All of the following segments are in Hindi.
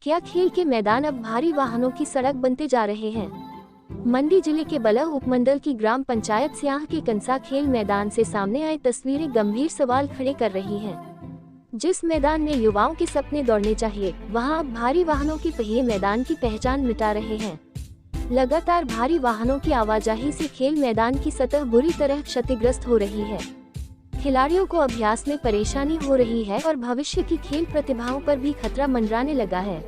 क्या खेल के मैदान अब भारी वाहनों की सड़क बनते जा रहे हैं। मंडी जिले के बलह उपमंडल की ग्राम पंचायत स्याह के कंसा खेल मैदान से सामने आई तस्वीरें गंभीर सवाल खड़े कर रही हैं। जिस मैदान में युवाओं के सपने दौड़ने चाहिए, वहां अब भारी वाहनों के पहिए मैदान की पहचान मिटा रहे हैं। लगातार भारी वाहनों की आवाजाही से खेल मैदान की सतह बुरी तरह क्षतिग्रस्त हो रही है। खिलाड़ियों को अभ्यास में परेशानी हो रही है और भविष्य की खेल प्रतिभाओं पर भी खतरा मंडराने लगा है।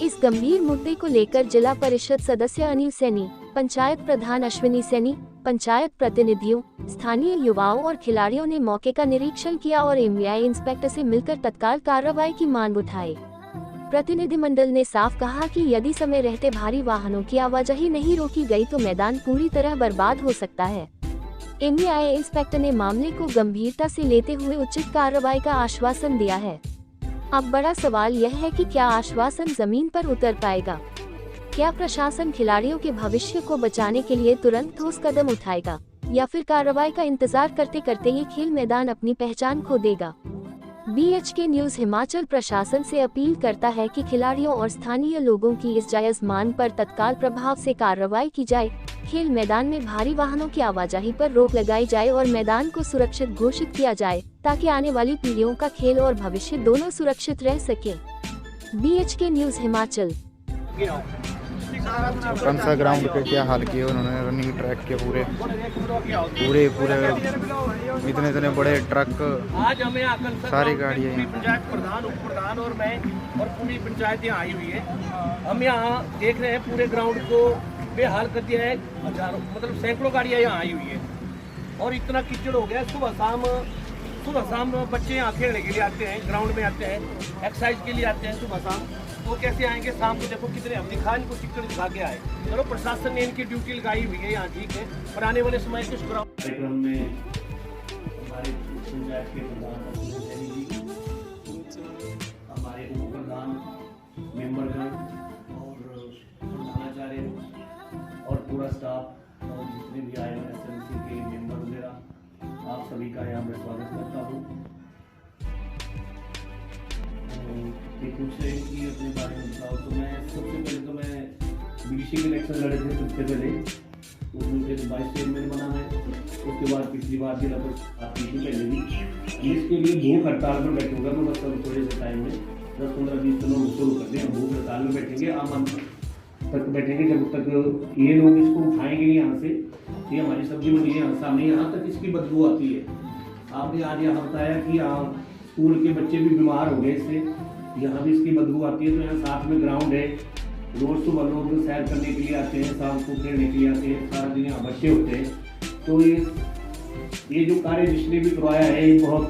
इस गंभीर मुद्दे को लेकर जिला परिषद सदस्य अनिल सैनी, पंचायत प्रधान अश्विनी सैनी, पंचायत प्रतिनिधियों, स्थानीय युवाओं और खिलाड़ियों ने मौके का निरीक्षण किया और एमवीआई इंस्पेक्टर से मिलकर तत्काल कार्रवाई की मांग उठाई। प्रतिनिधिमंडल ने साफ कहा कि यदि समय रहते भारी वाहनों की आवाजाही नहीं रोकी गई तो मैदान पूरी तरह बर्बाद हो सकता है। एमवीआई इंस्पेक्टर ने मामले को गंभीरता से लेते हुए उचित कार्रवाई का आश्वासन दिया है। अब बड़ा सवाल यह है कि क्या आश्वासन जमीन पर उतर पाएगा? क्या प्रशासन खिलाड़ियों के भविष्य को बचाने के लिए तुरंत ठोस कदम उठाएगा या फिर कार्रवाई का इंतजार करते करते ये खेल मैदान अपनी पहचान खो देगा? BHK न्यूज हिमाचल प्रशासन से अपील करता है कि खिलाड़ियों और स्थानीय लोगों की इस जायज मांग पर तत्काल प्रभाव से कार्रवाई की जाए। खेल मैदान में भारी वाहनों की आवाजाही पर रोक लगाई जाए और मैदान को सुरक्षित घोषित किया जाए ताकि आने वाली पीढ़ियों का खेल और भविष्य दोनों सुरक्षित रह सके। BHK news Himachal. कंसा ग्राउंड के क्या हाल किए उन्होंने, रनिंग ट्रैक के पूरे इतने बड़े ट्रक, सारी गाड़ियाँ, पंचायत प्रधान, उप प्रधान और मैं और पूरी पंचायत यहाँ आई हुई है। हम यहाँ देख रहे हैं पूरे ग्राउंड को बेहाल कर दिया है। हजारों मतलब सैकड़ों गाड़ियाँ यहाँ आई हुई है और इतना कीचड़ हो गया। सुबह शाम बच्चे यहाँ खेलने के लिए आते हैं, ग्राउंड में आते हैं, एक्सरसाइज के लिए आते हैं सुबह शाम। तो कैसे आएंगे शाम को? देखो कितने, हम दिखा इनको कीचड़ दिखा के आए। चलो प्रशासन ने इनकी ड्यूटी लगाई हुई है यहाँ, ठीक है, पर आने वाले समय कुछ कार्यक्रम में हमारे पंचायत के प्रधान हमारे उप प्रधान मेंबरगण और प्रधानाचार्य और पूरा स्टाफ और जितने भी आए हैं SMC के मेंबर वगैरह, आप सभी का यहाँ मैं स्वागत करता हूँ। पूछे कि अपने बारे में बताओ, तो मैं सबसे पहले तो मैं BDC के इलेक्शन लड़े थे सबसे पहले, उसमें फिर 22 चेयरमैन बना मैं। उसके बाद पिछली बार जिला परिषद पहले भी इसके लिए भूख हड़ताल पर बैठूंगा मैं, बस अब थोड़े से टाइम में 10-15-20 दिनों में शुरू कर दें। भूख हड़ताल में बैठेंगे, आम तक बैठेंगे जब तक ये लोग इसको उठाएंगे नहीं यहाँ से। ये हमारी सब्जी मंडी है यहाँ सामने, यहाँ तक इसकी बदबू आती है। आपने आज यहाँ बताया कि स्कूल के बच्चे भी बीमार हो गए इससे, यहाँ भी इसकी बदबू आती है। तो यहाँ साथ में ग्राउंड है, रोज सुबह लोग सैर करने के लिए आते हैं, शाम को खेलने के लिए आते हैं, सारा दिन यहाँ बच्चे होते हैं। तो ये जो कार्य जिसने भी करवाया है, ये बहुत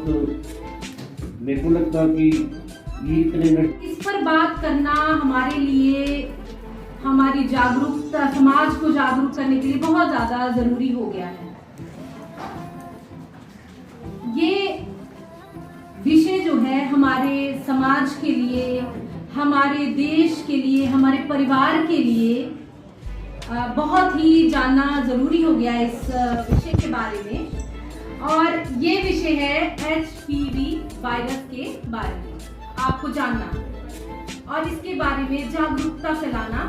मेरे को लगता है कि ये इतने इस पर बात करना हमारे लिए, हमारी जागरूकता, समाज को जागरूक करने के लिए बहुत ज्यादा जरूरी हो गया है। ये विषय जो है हमारे समाज के लिए, हमारे देश के लिए, हमारे परिवार के लिए बहुत ही जानना जरूरी हो गया है इस विषय के बारे में। और ये विषय है HPV वायरस के बारे में आपको जानना और इसके बारे में जागरूकता फैलाना।